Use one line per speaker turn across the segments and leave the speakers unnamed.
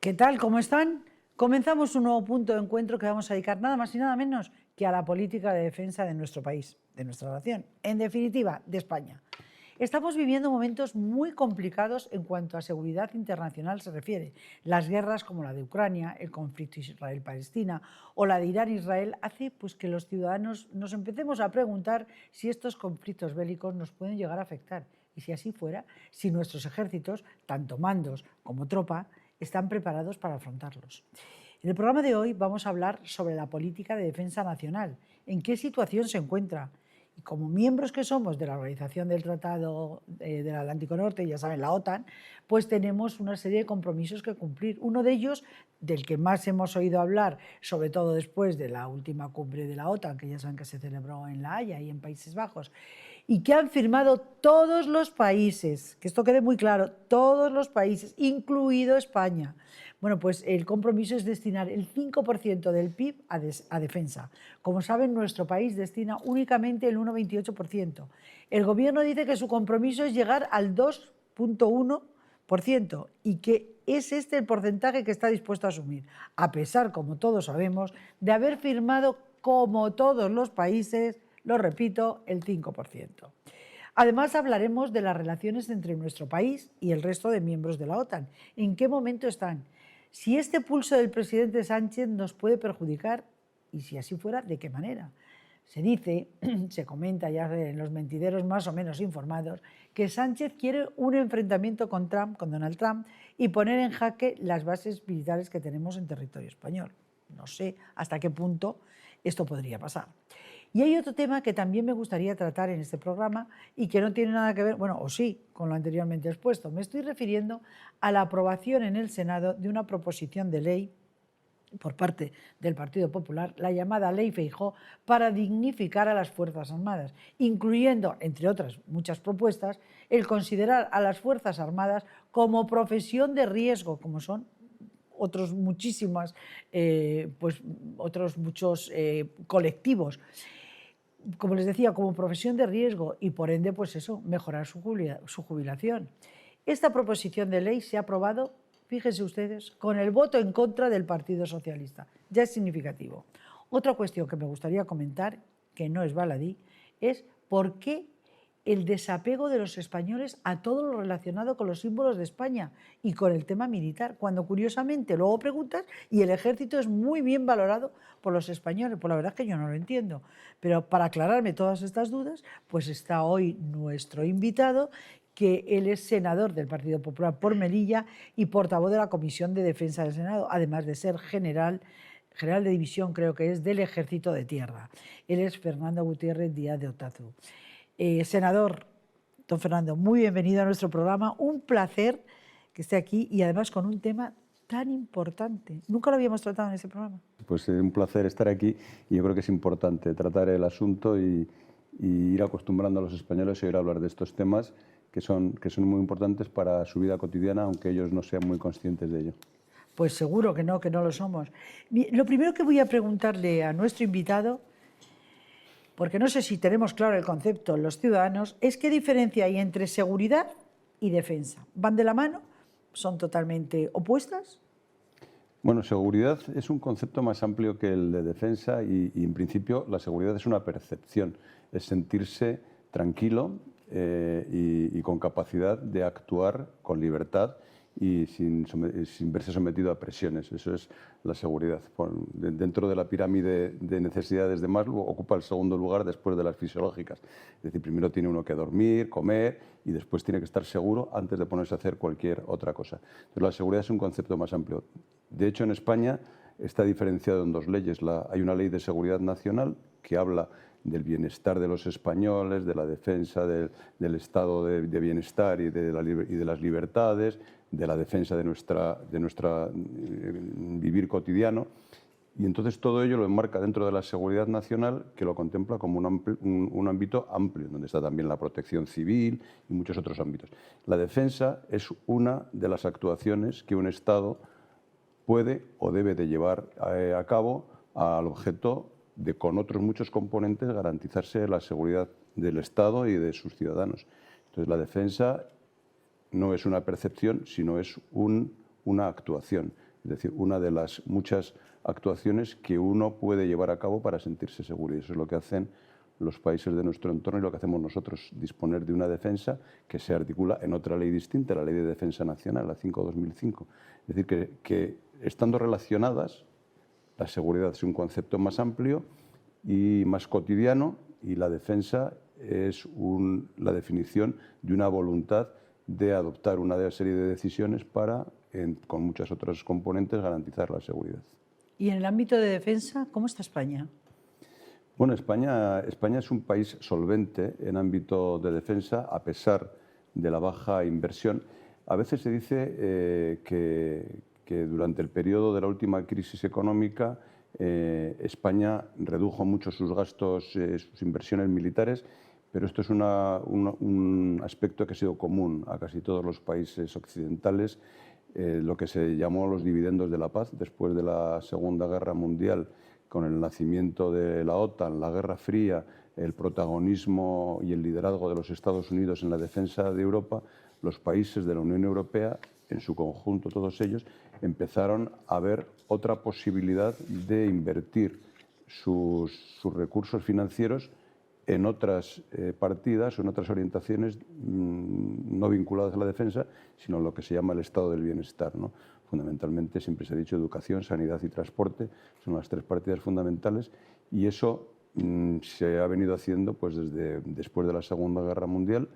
¿Qué tal? ¿Cómo están? Comenzamos un nuevo punto de encuentro que vamos a dedicar nada más y nada menos que a la política de defensa de nuestro país, de nuestra nación, en definitiva, de España. Estamos viviendo momentos muy complicados en cuanto a seguridad internacional se refiere. Las guerras como la de Ucrania, el conflicto Israel-Palestina o la de Irán-Israel hace que los ciudadanos nos empecemos a preguntar si estos conflictos bélicos nos pueden llegar a afectar y si así fuera, si nuestros ejércitos, tanto mandos como tropa, están preparados para afrontarlos. En el programa de hoy vamos a hablar sobre la política de defensa nacional, en qué situación se encuentra. Y como miembros que somos de la Organización del Tratado del Atlántico Norte, ya saben, la OTAN, pues tenemos una serie de compromisos que cumplir. Uno de ellos, del que más hemos oído hablar, sobre todo después de la última cumbre de la OTAN, que ya saben que se celebró en La Haya y en Países Bajos, y que han firmado todos los países, que esto quede muy claro, todos los países, incluido España. Bueno, pues el compromiso es destinar el 5% del PIB a defensa. Como saben, nuestro país destina únicamente el 1,28%. El Gobierno dice que su compromiso es llegar al 2,1% y que es este el porcentaje que está dispuesto a asumir, a pesar, como todos sabemos, de haber firmado, como todos los países, lo repito, el 5%. Además, hablaremos de las relaciones entre nuestro país y el resto de miembros de la OTAN. ¿En qué momento están? Si este pulso del presidente Sánchez nos puede perjudicar y si así fuera, ¿de qué manera? Se dice, se comenta ya en los mentideros más o menos informados, que Sánchez quiere un enfrentamiento con Donald Trump, y poner en jaque las bases militares que tenemos en territorio español. No sé hasta qué punto esto podría pasar. Y hay otro tema que también me gustaría tratar en este programa y que no tiene nada que ver, bueno, o sí, con lo anteriormente expuesto. Me estoy refiriendo a la aprobación en el Senado de una proposición de ley por parte del Partido Popular, la llamada Ley Feijóo, para dignificar a las Fuerzas Armadas, incluyendo, entre otras muchas propuestas, el considerar a las Fuerzas Armadas como profesión de riesgo, como son otros muchos colectivos, como les decía, como profesión de riesgo y por ende, mejorar su jubilación. Esta proposición de ley se ha aprobado, fíjense ustedes, con el voto en contra del Partido Socialista. Ya es significativo. Otra cuestión que me gustaría comentar, que no es baladí, es por qué el desapego de los españoles a todo lo relacionado con los símbolos de España y con el tema militar, cuando curiosamente luego preguntas y el ejército es muy bien valorado por los españoles. Pues la verdad es que yo no lo entiendo. Pero para aclararme todas estas dudas, pues está hoy nuestro invitado, que él es senador del Partido Popular por Melilla y portavoz de la Comisión de Defensa del Senado, además de ser general de división, creo que es, del Ejército de Tierra. Él es Fernando Gutiérrez Díaz de Otazu. Senador, don Fernando, muy bienvenido a nuestro programa. Un placer que esté aquí y además con un tema tan importante. Nunca lo habíamos tratado en ese programa.
Pues un placer estar aquí y yo creo que es importante tratar el asunto y ir acostumbrando a los españoles a oír hablar de estos temas que son muy importantes para su vida cotidiana, aunque ellos no sean muy conscientes de ello.
Pues seguro que no lo somos. Lo primero que voy a preguntarle a nuestro invitado, porque no sé si tenemos claro el concepto los ciudadanos, es qué diferencia hay entre seguridad y defensa. ¿Van de la mano? ¿Son totalmente opuestas?
Bueno, seguridad es un concepto más amplio que el de defensa y en principio la seguridad es una percepción, es sentirse tranquilo y con capacidad de actuar con libertad y sin verse sometido a presiones. Eso es la seguridad. Dentro de la pirámide de necesidades de Maslow ocupa el segundo lugar después de las fisiológicas. Es decir, primero tiene uno que dormir, comer y después tiene que estar seguro antes de ponerse a hacer cualquier otra cosa. Entonces, la seguridad es un concepto más amplio. De hecho, en España está diferenciado en dos leyes. Hay una ley de seguridad nacional que habla del bienestar de los españoles, de la defensa del estado de bienestar y de las libertades, de la defensa de nuestra vivir cotidiano. Y entonces todo ello lo enmarca dentro de la seguridad nacional, que lo contempla como un ámbito amplio, donde está también la protección civil y muchos otros ámbitos. La defensa es una de las actuaciones que un Estado puede o debe de llevar a cabo al objeto de, con otros muchos componentes, garantizarse la seguridad del Estado y de sus ciudadanos. Entonces, la defensa no es una percepción, sino es una actuación. Es decir, una de las muchas actuaciones que uno puede llevar a cabo para sentirse seguro. Y eso es lo que hacen los países de nuestro entorno y lo que hacemos nosotros, disponer de una defensa que se articula en otra ley distinta, la Ley de Defensa Nacional, la 5/2005. Es decir, que estando relacionadas, la seguridad es un concepto más amplio y más cotidiano, y la defensa es la definición de una voluntad de adoptar una serie de decisiones para, con muchas otras componentes, garantizar la seguridad.
Y en el ámbito de defensa, ¿cómo está España?
Bueno, España es un país solvente en ámbito de defensa, a pesar de la baja inversión. A veces se dice que durante el periodo de la última crisis económica España redujo mucho sus gastos, sus inversiones militares, pero esto es un aspecto que ha sido común a casi todos los países occidentales, lo que se llamó los dividendos de la paz después de la Segunda Guerra Mundial, con el nacimiento de la OTAN, la Guerra Fría, el protagonismo y el liderazgo de los Estados Unidos en la defensa de Europa. Los países de la Unión Europea, en su conjunto todos ellos, empezaron a ver otra posibilidad de invertir sus recursos financieros en otras partidas o en otras orientaciones no vinculadas a la defensa, sino lo que se llama el estado del bienestar, ¿no? Fundamentalmente, siempre se ha dicho, educación, sanidad y transporte son las tres partidas fundamentales, y eso se ha venido haciendo pues después de la Segunda Guerra Mundial.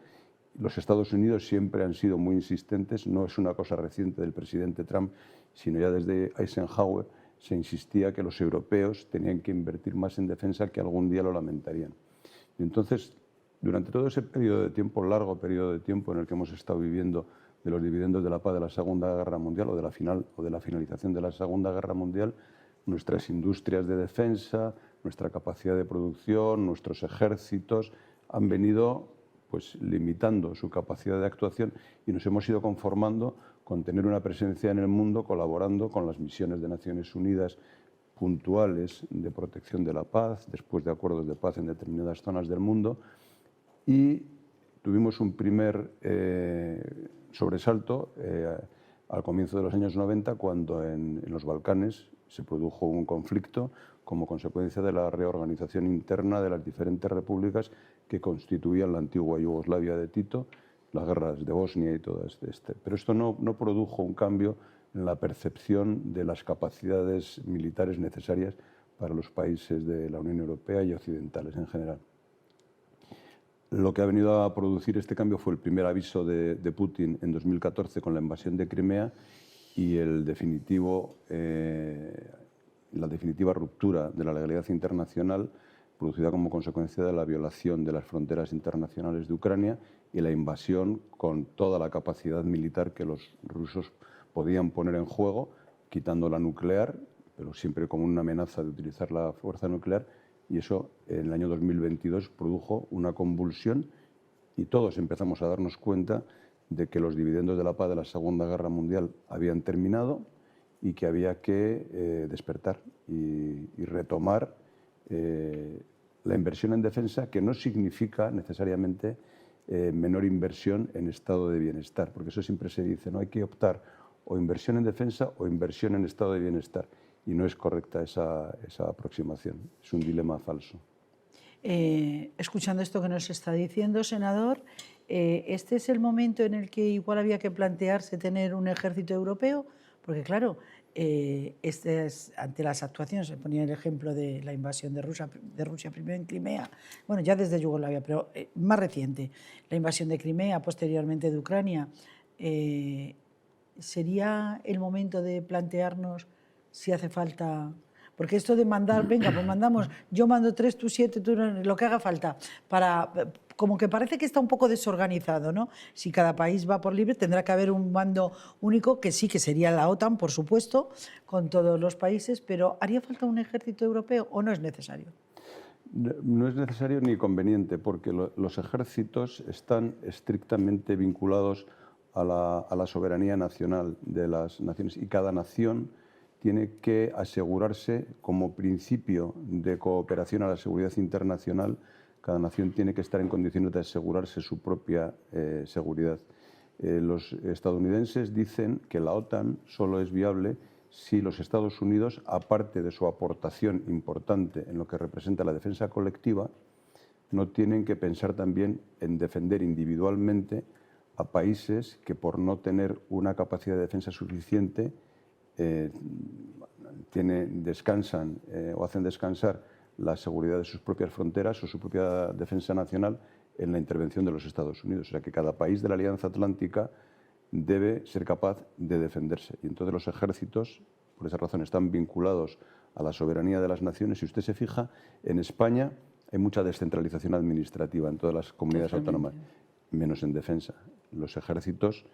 Los Estados Unidos siempre han sido muy insistentes, no es una cosa reciente del presidente Trump, sino ya desde Eisenhower se insistía que los europeos tenían que invertir más en defensa, que algún día lo lamentarían. Y entonces, durante todo ese periodo de tiempo, largo periodo de tiempo en el que hemos estado viviendo de los dividendos de la paz de la Segunda Guerra Mundial o de la finalización de la Segunda Guerra Mundial, nuestras industrias de defensa, nuestra capacidad de producción, nuestros ejércitos han venido pues limitando su capacidad de actuación, y nos hemos ido conformando con tener una presencia en el mundo, colaborando con las misiones de Naciones Unidas puntuales de protección de la paz, después de acuerdos de paz en determinadas zonas del mundo, y tuvimos un primer sobresalto al comienzo de los años 90, cuando en los Balcanes se produjo un conflicto como consecuencia de la reorganización interna de las diferentes repúblicas que constituían la antigua Yugoslavia de Tito, las guerras de Bosnia y todo este. Pero esto no produjo un cambio en la percepción de las capacidades militares necesarias para los países de la Unión Europea y occidentales en general. Lo que ha venido a producir este cambio fue el primer aviso de Putin en 2014 con la invasión de Crimea y la definitiva ruptura de la legalidad internacional producida como consecuencia de la violación de las fronteras internacionales de Ucrania y la invasión con toda la capacidad militar que los rusos podían poner en juego, quitando la nuclear, pero siempre como una amenaza de utilizar la fuerza nuclear, y eso en el año 2022 produjo una convulsión y todos empezamos a darnos cuenta de que los dividendos de la paz de la Segunda Guerra Mundial habían terminado y que había que despertar y retomar la inversión en defensa, que no significa necesariamente menor inversión en estado de bienestar, porque eso siempre se dice, no hay que optar o inversión en defensa o inversión en estado de bienestar, y no es correcta esa aproximación, es un dilema falso.
Escuchando esto que nos está diciendo, senador, ¿este es el momento en el que igual había que plantearse tener un ejército europeo? Porque claro, ante las actuaciones, se ponía el ejemplo de la invasión de Rusia primero en Crimea, bueno, ya desde Yugoslavia, pero más reciente, la invasión de Crimea, posteriormente de Ucrania. ¿Sería el momento de plantearnos si hace falta? Porque esto de mandar, venga, pues mandamos, yo mando 3, tú 7, tú lo que haga falta, como que parece que está un poco desorganizado, ¿no? Si cada país va por libre, tendrá que haber un mando único, que sí, que sería la OTAN, por supuesto, con todos los países, pero ¿haría falta un ejército europeo o no es necesario?
No es necesario ni conveniente, porque los ejércitos están estrictamente vinculados a la soberanía nacional de las naciones, y cada nación tiene que asegurarse, como principio de cooperación a la seguridad internacional, cada nación tiene que estar en condiciones de asegurarse su propia seguridad. Los estadounidenses dicen que la OTAN solo es viable si los Estados Unidos, aparte de su aportación importante en lo que representa la defensa colectiva, no tienen que pensar también en defender individualmente a países que, por no tener una capacidad de defensa suficiente, descansan o hacen descansar la seguridad de sus propias fronteras o su propia defensa nacional en la intervención de los Estados Unidos. O sea, que cada país de la Alianza Atlántica debe ser capaz de defenderse. Y entonces los ejércitos, por esa razón, están vinculados a la soberanía de las naciones. Si usted se fija, en España hay mucha descentralización administrativa en todas las comunidades autónomas, menos en defensa. Los ejércitos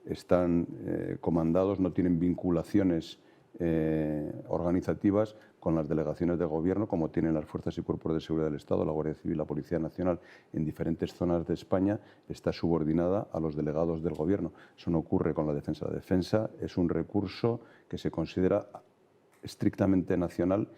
están comandados, no tienen vinculaciones organizativas con las delegaciones de gobierno, como tienen las fuerzas y cuerpos de seguridad del Estado, la Guardia Civil, la Policía Nacional. En diferentes zonas de España está subordinada a los delegados del gobierno. Eso no ocurre con la defensa. La defensa es un recurso que se considera estrictamente nacional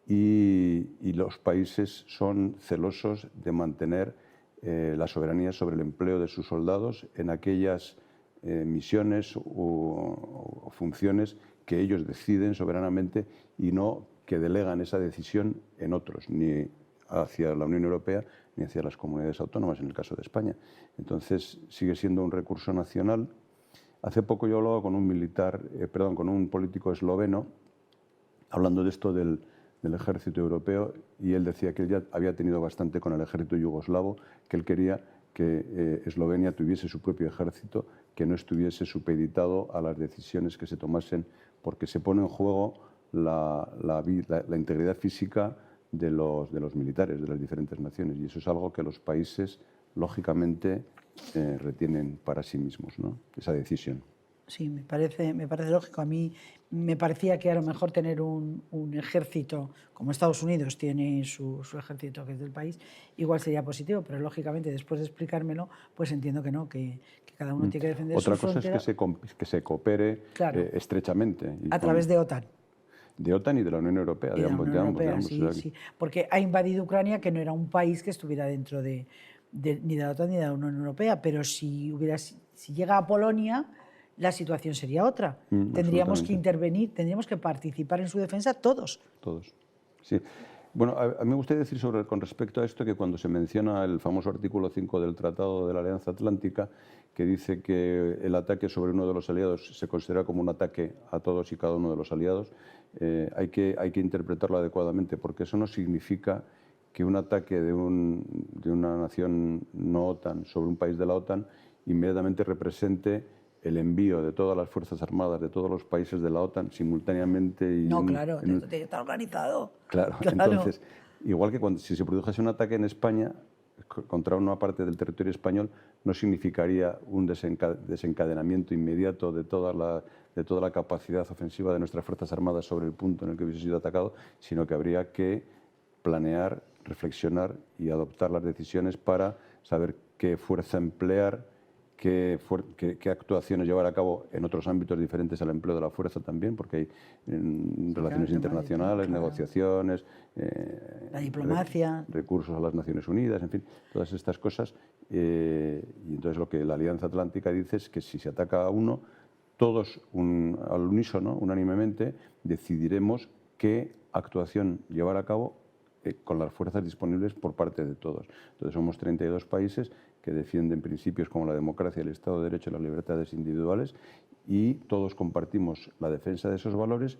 y los países son celosos de mantener la soberanía sobre el empleo de sus soldados en aquellas misiones o funciones que ellos deciden soberanamente y no que delegan esa decisión en otros, ni hacia la Unión Europea ni hacia las comunidades autónomas, en el caso de España. Entonces, sigue siendo un recurso nacional. Hace poco yo hablaba con con un político esloveno, hablando de esto del ejército europeo, y él decía que él ya había tenido bastante con el ejército yugoslavo, que él quería que Eslovenia tuviese su propio ejército, que no estuviese supeditado a las decisiones que se tomasen, porque se pone en juego la integridad física de los militares de las diferentes naciones, y eso es algo que los países, lógicamente, retienen para sí mismos, ¿no? Esa decisión.
Sí, me parece lógico. A mí me parecía que a lo mejor tener un ejército, como Estados Unidos tiene su ejército, que es del país, igual sería positivo, pero lógicamente después de explicármelo, pues entiendo que no, que cada uno tiene que defender su frontera.
Otra cosa es que se coopere estrechamente.
A través de OTAN.
De OTAN y de la Unión Europea,
de ambos. Sí, porque ha invadido Ucrania, que no era un país que estuviera dentro ni de la OTAN ni de la Unión Europea, pero si llega a Polonia, la situación sería otra. Tendríamos que intervenir, tendríamos que participar en su defensa todos.
Todos, sí. Bueno, a mí me gustaría decir con respecto a esto que cuando se menciona el famoso artículo 5 del Tratado de la Alianza Atlántica, que dice que el ataque sobre uno de los aliados se considera como un ataque a todos y cada uno de los aliados, hay que interpretarlo adecuadamente, porque eso no significa que un ataque de una nación no OTAN sobre un país de la OTAN inmediatamente represente el envío de todas las Fuerzas Armadas de todos los países de la OTAN simultáneamente.
Claro, tiene que estar organizado.
Claro, entonces, igual que si se produjese un ataque en España contra una parte del territorio español, no significaría un desencadenamiento inmediato de toda la capacidad ofensiva de nuestras Fuerzas Armadas sobre el punto en el que hubiese sido atacado, sino que habría que planear, reflexionar y adoptar las decisiones para saber qué fuerza emplear, qué actuaciones llevar a cabo en otros ámbitos diferentes al empleo de la fuerza también, porque hay relaciones internacionales, negociaciones,
la diplomacia,
recursos a las Naciones Unidas, en fin, todas estas cosas. Y entonces lo que la Alianza Atlántica dice es que si se ataca a uno, todos al unísono, unánimemente, decidiremos qué actuación llevar a cabo con las fuerzas disponibles por parte de todos. Entonces somos 32 países que defienden principios como la democracia, el Estado de Derecho y las libertades individuales, y todos compartimos la defensa de esos valores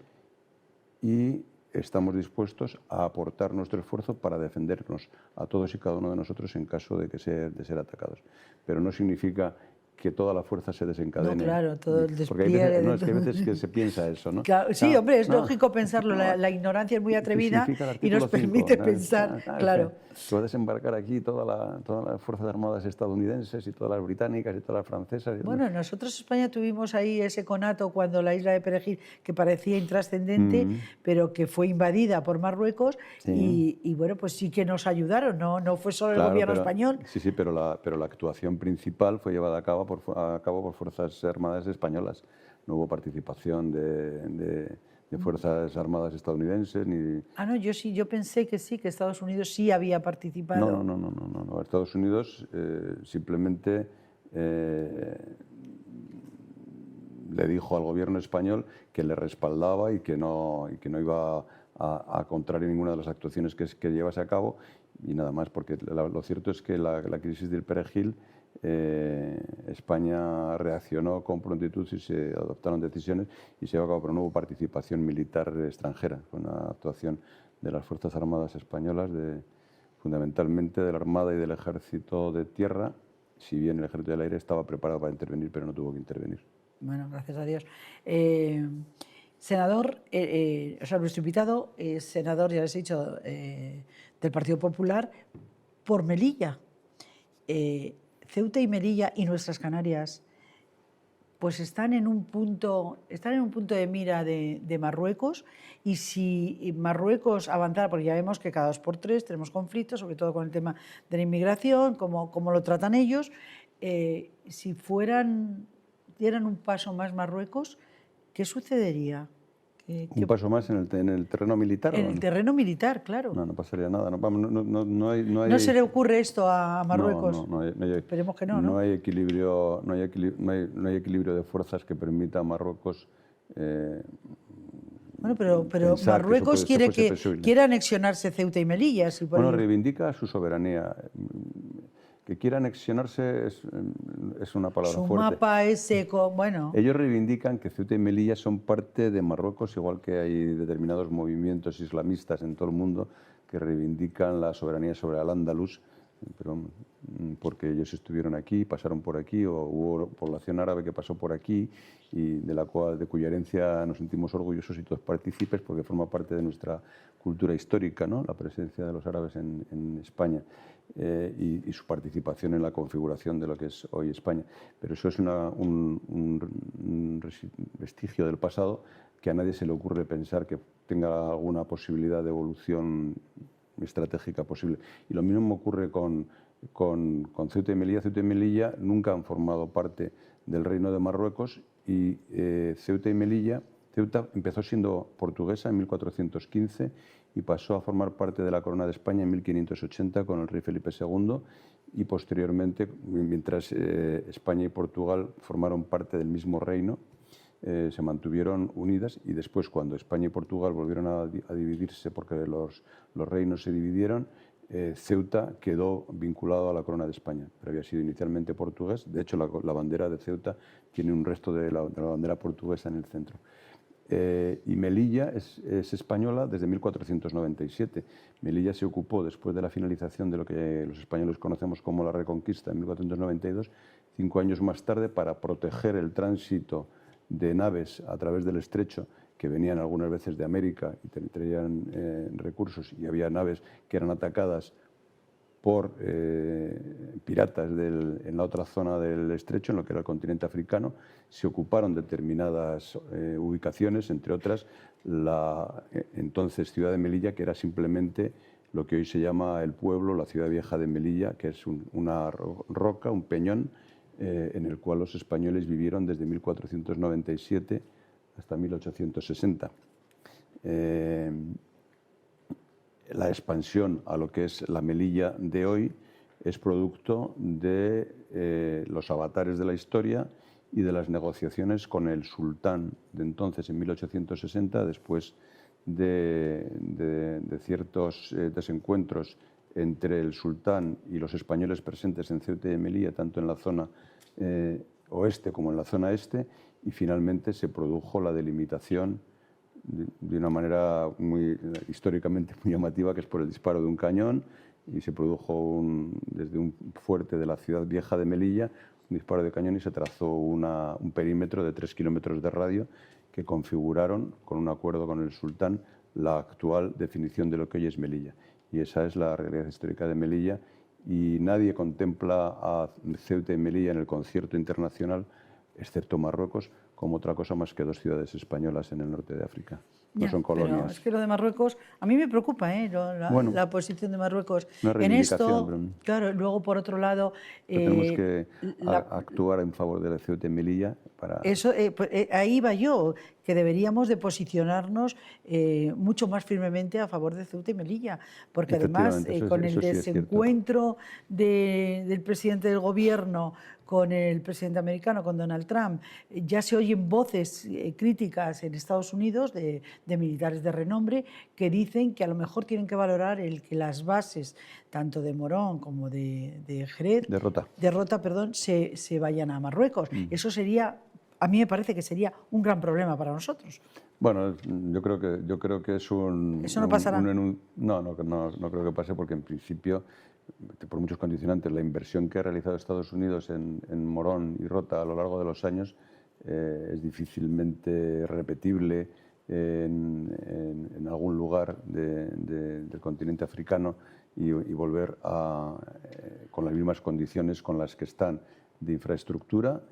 y estamos dispuestos a aportar nuestro esfuerzo para defendernos a todos y cada uno de nosotros en caso de ser atacados. Pero no significa que toda la fuerza se desencadene.
No, claro, todo el despliegue.
Es que hay veces que se piensa eso, ¿no?
Claro, sí, hombre, es lógico pensarlo. La ignorancia es muy atrevida y nos permite pensar, claro.
Que va a desembarcar aquí todas las Fuerzas Armadas estadounidenses y todas las británicas y todas las francesas.
Bueno, nosotros en España tuvimos ahí ese conato cuando la isla de Perejil, que parecía intrascendente, pero que fue invadida por Marruecos, y bueno, pues sí que nos ayudaron, no fue solo el gobierno español.
Sí, pero la actuación principal fue llevada a cabo por Fuerzas Armadas españolas. No hubo participación de Fuerzas Armadas estadounidenses ni...
Ah, no, yo pensé que sí, que Estados Unidos sí había participado.
No. Estados Unidos simplemente le dijo al gobierno español que le respaldaba y que no iba a contrariar ninguna de las actuaciones que llevase a cabo, y nada más, porque lo cierto es que la crisis del perejil, España reaccionó con prontitud y se adoptaron decisiones y se llevó a cabo, pero no hubo participación militar extranjera, con una actuación de las Fuerzas Armadas españolas, fundamentalmente de la Armada y del Ejército de Tierra, si bien el Ejército del Aire estaba preparado para intervenir, pero no tuvo que intervenir.
Bueno, gracias a Dios. Senador, o sea, nuestro invitado es senador, ya les he dicho, del Partido Popular por Melilla. Ceuta y Melilla y nuestras Canarias pues están en un punto de mira de Marruecos, y si Marruecos avanzara, porque ya vemos que cada 2 por 3 tenemos conflictos, sobre todo con el tema de la inmigración, cómo lo tratan ellos, si dieran un paso más Marruecos, ¿qué sucedería?
¿Un paso más en el terreno militar?
En el terreno militar, claro.
No pasaría nada.
¿No se le ocurre esto a Marruecos?
No hay,
esperemos que no, ¿no?
No hay equilibrio de fuerzas que permita a Marruecos.
Bueno, pero Marruecos quiere anexionarse Ceuta y Melilla.
Reivindica su soberanía. Que quiera anexionarse es una palabra fuerte.
Su mapa es seco, bueno.
Ellos reivindican que Ceuta y Melilla son parte de Marruecos, igual que hay determinados movimientos islamistas en todo el mundo que reivindican la soberanía sobre Al-Ándalus, pero porque ellos estuvieron aquí, pasaron por aquí, o hubo población árabe que pasó por aquí y de cuya herencia nos sentimos orgullosos y todos partícipes, porque forma parte de nuestra cultura histórica, ¿no? La presencia de los árabes en España. Y su participación en la configuración de lo que es hoy España. Pero eso es un vestigio del pasado que a nadie se le ocurre pensar que tenga alguna posibilidad de evolución estratégica posible. Y lo mismo ocurre con Ceuta y Melilla. Ceuta y Melilla nunca han formado parte del Reino de Marruecos, y Ceuta empezó siendo portuguesa en 1415 y pasó a formar parte de la Corona de España en 1580 con el rey Felipe II, y posteriormente, mientras España y Portugal formaron parte del mismo reino, se mantuvieron unidas, y después, cuando España y Portugal volvieron a dividirse porque los reinos se dividieron, Ceuta quedó vinculado a la Corona de España, pero había sido inicialmente portugués. De hecho, la bandera de Ceuta tiene un resto de la bandera portuguesa en el centro. Y Melilla es española desde 1497. Melilla se ocupó, después de la finalización de lo que los españoles conocemos como la Reconquista en 1492, 5 años más tarde, para proteger el tránsito de naves a través del estrecho, que venían algunas veces de América y traían recursos, y había naves que eran atacadas por piratas en la otra zona del estrecho, en lo que era el continente africano. Se ocuparon determinadas ubicaciones, entre otras la entonces ciudad de Melilla, que era simplemente lo que hoy se llama el pueblo, la ciudad vieja de Melilla, que es una roca, un peñón, en el cual los españoles vivieron desde 1497 hasta 1860. La expansión a lo que es la Melilla de hoy es producto de los avatares de la historia y de las negociaciones con el sultán de entonces, en 1860, después de ciertos desencuentros entre el sultán y los españoles presentes en Ceuta y Melilla, tanto en la zona oeste como en la zona este, y finalmente se produjo la delimitación de una manera históricamente muy llamativa, que es por el disparo de un cañón, y se produjo desde un fuerte de la ciudad vieja de Melilla un disparo de cañón, y se trazó un perímetro de 3 kilómetros de radio que configuraron, con un acuerdo con el sultán, la actual definición de lo que hoy es Melilla. Y esa es la realidad histórica de Melilla, y nadie contempla a Ceuta y Melilla en el concierto internacional, excepto Marruecos, como otra cosa más que 2 ciudades españolas en el norte de África. No son colonias.
Pero es que lo de Marruecos, a mí me preocupa, la posición de Marruecos en esto.
Pero,
claro, luego por otro lado...
tenemos que actuar en favor de la Ceuta y Melilla para...
Eso, ahí va yo, que deberíamos de posicionarnos mucho más firmemente a favor de Ceuta y Melilla, porque además con el desencuentro del presidente del gobierno con el presidente americano, con Donald Trump. Ya se oyen voces críticas en Estados Unidos de militares de renombre que dicen que a lo mejor tienen que valorar el que las bases, tanto de Morón como de Jerez, de Rota, perdón, se vayan a Marruecos. Eso sería, a mí me parece que sería un gran problema para nosotros.
Bueno, yo creo que es un...
¿Eso no pasará?
No creo que pase, porque en principio, por muchos condicionantes, la inversión que ha realizado Estados Unidos en Morón y Rota a lo largo de los años es difícilmente repetible en algún lugar del continente africano y volver con las mismas condiciones con las que están de infraestructura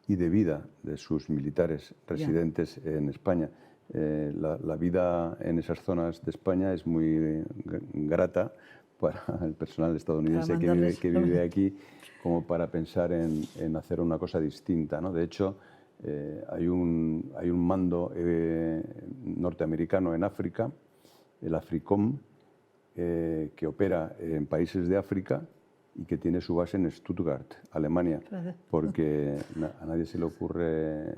y de vida de sus militares residentes en España. La vida en esas zonas de España es muy grata para el personal estadounidense que vive aquí, como para pensar en hacer una cosa distinta, ¿no? De hecho, hay un mando norteamericano en África, el AFRICOM, que opera en países de África y que tiene su base en Stuttgart, Alemania, porque a nadie se le ocurre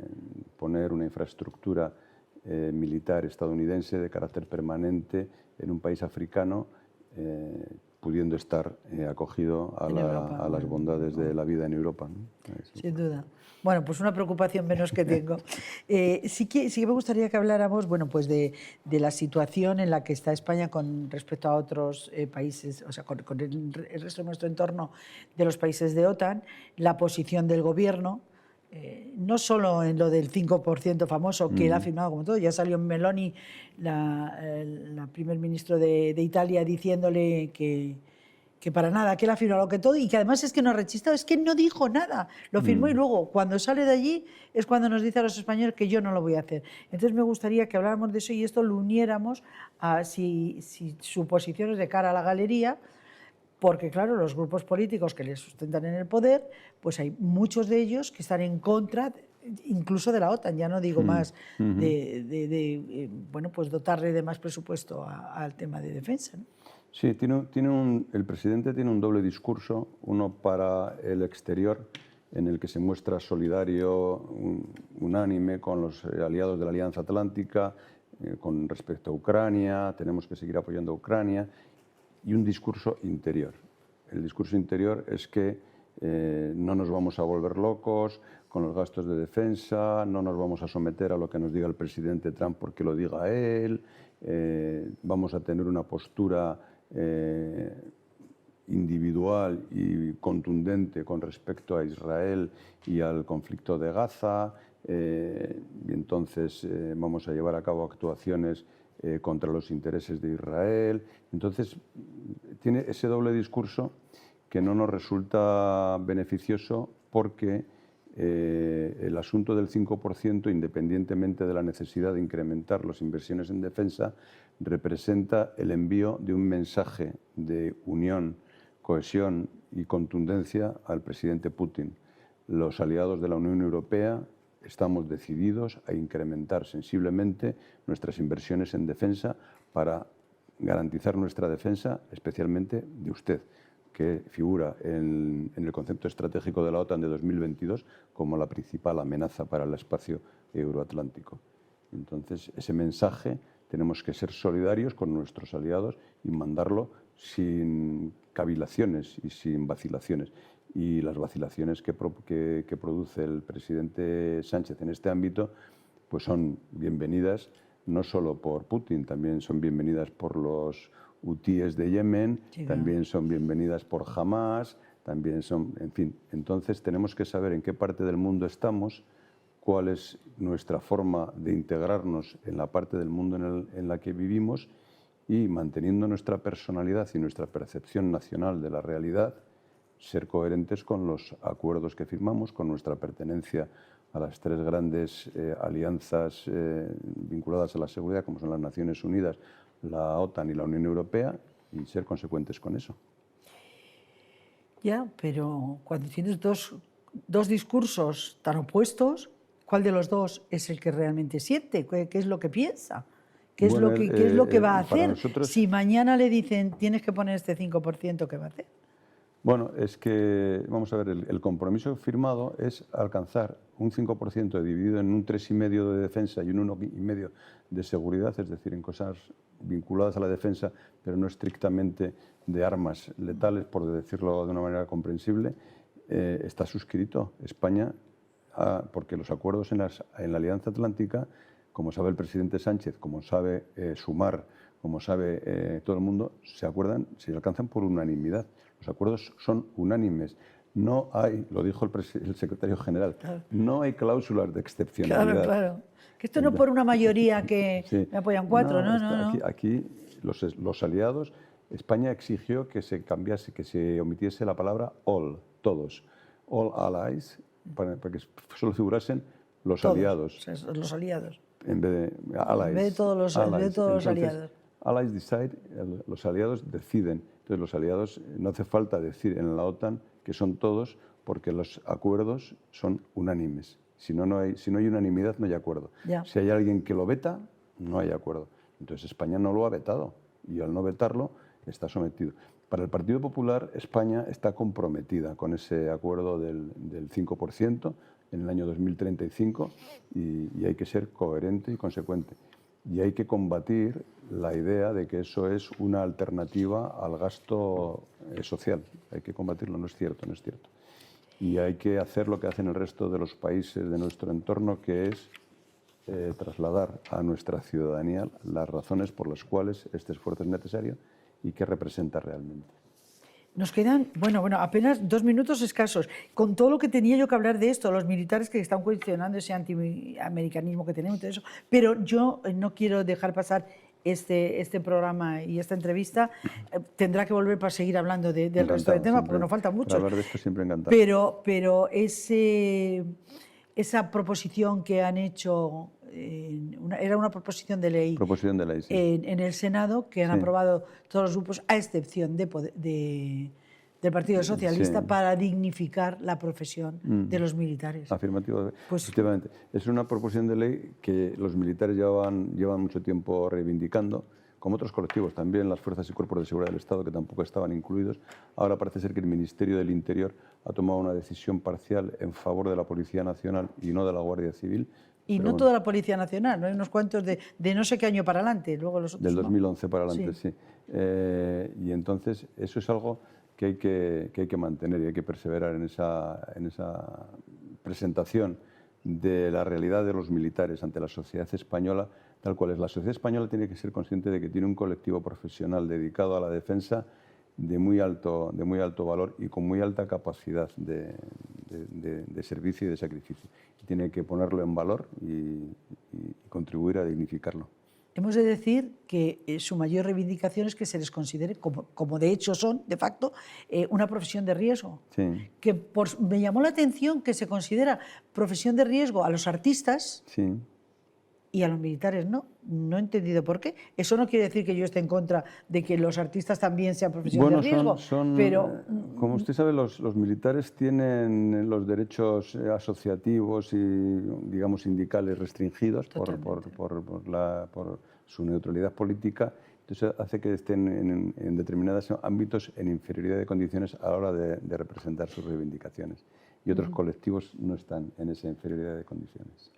poner una infraestructura militar estadounidense de carácter permanente en un país africano, pudiendo estar acogido a las bondades de la vida en Europa, ¿no?
Sin duda. Bueno, pues una preocupación menos que tengo. Sí que me gustaría que habláramos, bueno, pues de la situación en la que está España con respecto a otros países, o sea, con el resto de nuestro entorno de los países de OTAN, la posición del gobierno, no solo en lo del 5% famoso que él ha firmado como todo, ya salió Meloni, la primer ministro de Italia, diciéndole que para nada, que él ha firmado que todo y que además es que no ha rechistado, es que no dijo nada, lo firmó y luego cuando sale de allí es cuando nos dice a los españoles que yo no lo voy a hacer. Entonces me gustaría que habláramos de eso y esto lo uniéramos a si su posición es de cara a la galería, porque claro, los grupos políticos que le sustentan en el poder, pues hay muchos de ellos que están en contra incluso de la OTAN, ya no digo más bueno, pues dotarle de más presupuesto al tema de defensa, ¿no?
Sí, el presidente tiene un doble discurso, uno para el exterior, en el que se muestra solidario, unánime con los aliados de la Alianza Atlántica, con respecto a Ucrania, tenemos que seguir apoyando a Ucrania, y un discurso interior. El discurso interior es que no nos vamos a volver locos con los gastos de defensa, no nos vamos a someter a lo que nos diga el presidente Trump porque lo diga él, vamos a tener una postura individual y contundente con respecto a Israel y al conflicto de Gaza, y entonces vamos a llevar a cabo actuaciones contra los intereses de Israel. Entonces, tiene ese doble discurso que no nos resulta beneficioso porque el asunto del 5%, independientemente de la necesidad de incrementar las inversiones en defensa, representa el envío de un mensaje de unión, cohesión y contundencia al presidente Putin. Los aliados de la Unión Europea estamos decididos a incrementar sensiblemente nuestras inversiones en defensa para garantizar nuestra defensa, especialmente de usted, que figura en el concepto estratégico de la OTAN de 2022 como la principal amenaza para el espacio euroatlántico. Entonces, ese mensaje tenemos que ser solidarios con nuestros aliados y mandarlo sin cavilaciones y sin vacilaciones. Y las vacilaciones que produce el presidente Sánchez en este ámbito pues son bienvenidas no solo por Putin, también son bienvenidas por los hutíes de Yemen, también son bienvenidas por Hamas, también son, en fin. Entonces tenemos que saber en qué parte del mundo estamos, cuál es nuestra forma de integrarnos en la parte del mundo en la que vivimos y, manteniendo nuestra personalidad y nuestra percepción nacional de la realidad, ser coherentes con los acuerdos que firmamos, con nuestra pertenencia a las tres grandes alianzas vinculadas a la seguridad, como son las Naciones Unidas, la OTAN y la Unión Europea, y ser consecuentes con eso.
Ya, pero cuando tienes dos discursos tan opuestos, ¿cuál de los dos es el que realmente siente? ¿Qué es lo que piensa? ¿Qué es lo que va a hacer? Si mañana le dicen tienes que poner este 5%, ¿qué va a hacer?
Bueno, es que, vamos a ver, el compromiso firmado es alcanzar un 5% dividido en un 3,5% de defensa y un 1,5% de seguridad, es decir, en cosas vinculadas a la defensa, pero no estrictamente de armas letales, por decirlo de una manera comprensible, está suscrito España, porque los acuerdos en la Alianza Atlántica, como sabe el presidente Sánchez, como sabe Sumar, como sabe todo el mundo, se alcanzan por unanimidad. Los acuerdos son unánimes. No hay, lo dijo el secretario general, claro, no hay cláusulas de excepcionalidad.
Claro, claro. Que esto no por una mayoría que sí, me apoyan 4, no.
Aquí los aliados, España exigió que se cambiase, que se omitiese la palabra all, todos, all allies, para que solo figurasen los todos, aliados.
Los aliados.
En vez de allies.
En vez de todos los aliados.
Allies decide, los aliados deciden. Entonces, los aliados, no hace falta decir en la OTAN que son todos, porque los acuerdos son unánimes. Si no hay unanimidad, no hay acuerdo. Ya. Si hay alguien que lo veta, no hay acuerdo. Entonces, España no lo ha vetado y al no vetarlo está sometido. Para el Partido Popular, España está comprometida con ese acuerdo del 5% en el año 2035 y hay que ser coherente y consecuente. Y hay que combatir la idea de que eso es una alternativa al gasto social. Hay que combatirlo, no es cierto, no es cierto. Y hay que hacer lo que hacen el resto de los países de nuestro entorno, que es trasladar a nuestra ciudadanía las razones por las cuales este esfuerzo es necesario y qué representa realmente.
Nos quedan, bueno, apenas 2 minutos escasos. Con todo lo que tenía yo que hablar de esto, los militares que están cuestionando ese antiamericanismo que tenemos y todo eso, pero yo no quiero dejar pasar este programa y esta entrevista. Tendrá que volver para seguir hablando del resto del tema, porque nos falta mucho.
Para hablar de esto siempre encantado.
Pero esa proposición que han hecho, era una proposición de ley,
sí.
en el Senado, que han aprobado todos los grupos, a excepción del Partido Socialista, sí, para dignificar la profesión de los militares.
Afirmativo. Pues, efectivamente. Es una proposición de ley que los militares llevan mucho tiempo reivindicando, como otros colectivos, también las fuerzas y cuerpos de seguridad del Estado, que tampoco estaban incluidos. Ahora parece ser que el Ministerio del Interior ha tomado una decisión parcial en favor de la Policía Nacional y no de la Guardia Civil.
Y no toda la Policía Nacional, ¿no? Hay unos cuantos de no sé qué año para adelante, luego los otros
del 2011 para adelante, sí. Y entonces eso es algo que hay que mantener y hay que perseverar en esa presentación de la realidad de los militares ante la sociedad española, tal cual es. La sociedad española tiene que ser consciente de que tiene un colectivo profesional dedicado a la defensa de muy alto valor y con muy alta capacidad de servicio y de sacrificio. Tiene que ponerlo en valor y contribuir a dignificarlo.
Hemos de decir que su mayor reivindicación es que se les considere, como de hecho son, de facto, una profesión de riesgo.
Sí.
Que me llamó la atención que se considera profesión de riesgo a los artistas, sí, y a los militares no. No he entendido por qué. Eso no quiere decir que yo esté en contra de que los artistas también sean profesión de riesgo. Pero
como usted sabe, los militares tienen los derechos asociativos y, digamos, sindicales restringidos por su neutralidad política. Entonces hace que estén en determinados ámbitos en inferioridad de condiciones a la hora de representar sus reivindicaciones. Y otros colectivos no están en esa inferioridad de condiciones.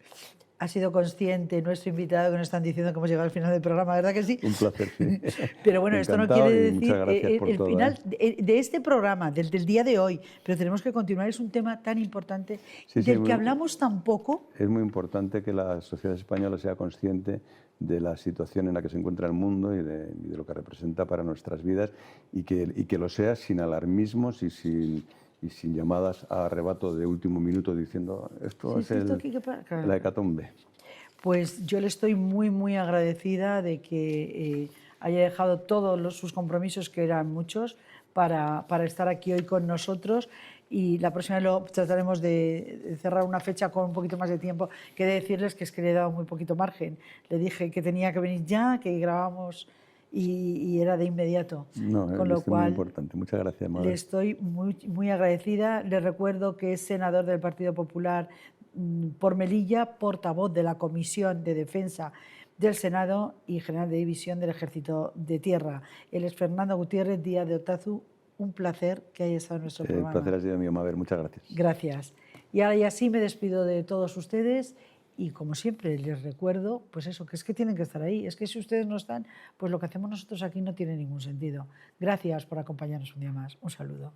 Ha sido consciente nuestro invitado que nos están diciendo que hemos llegado al final del programa, ¿verdad que sí?
Un placer, sí.
Pero bueno, esto no quiere decir el
todo,
final de este programa, del día de hoy, pero tenemos que continuar. Es un tema tan importante del que hablamos tan poco.
Es muy importante que la sociedad española sea consciente de la situación en la que se encuentra el mundo y de lo que representa para nuestras vidas y que lo sea sin alarmismos y sin llamadas a arrebato de último minuto diciendo esto es la hecatombe.
Pues yo le estoy muy, muy agradecida de que haya dejado todos sus compromisos, que eran muchos, para estar aquí hoy con nosotros. Y la próxima vez trataremos de cerrar una fecha con un poquito más de tiempo, que de decirles que es que le he dado muy poquito margen. Le dije que tenía que venir ya, que grabamos y era de inmediato.
No,
con lo cual,
muy importante. Muchas gracias, Mara.
Le estoy muy, muy agradecida. Le recuerdo que es senador del Partido Popular por Melilla, portavoz de la Comisión de Defensa del Senado y general de división del Ejército de Tierra. Él es Fernando Gutiérrez Díaz de Otazu un placer que hayas estado en nuestro
El
programa.
placer ha sido mío, Mabel. Muchas gracias.
Gracias. Y ahora ya sí me despido de todos ustedes y como siempre les recuerdo, pues eso, que es que tienen que estar ahí. Es que si ustedes no están, pues lo que hacemos nosotros aquí no tiene ningún sentido. Gracias por acompañarnos un día más. Un saludo.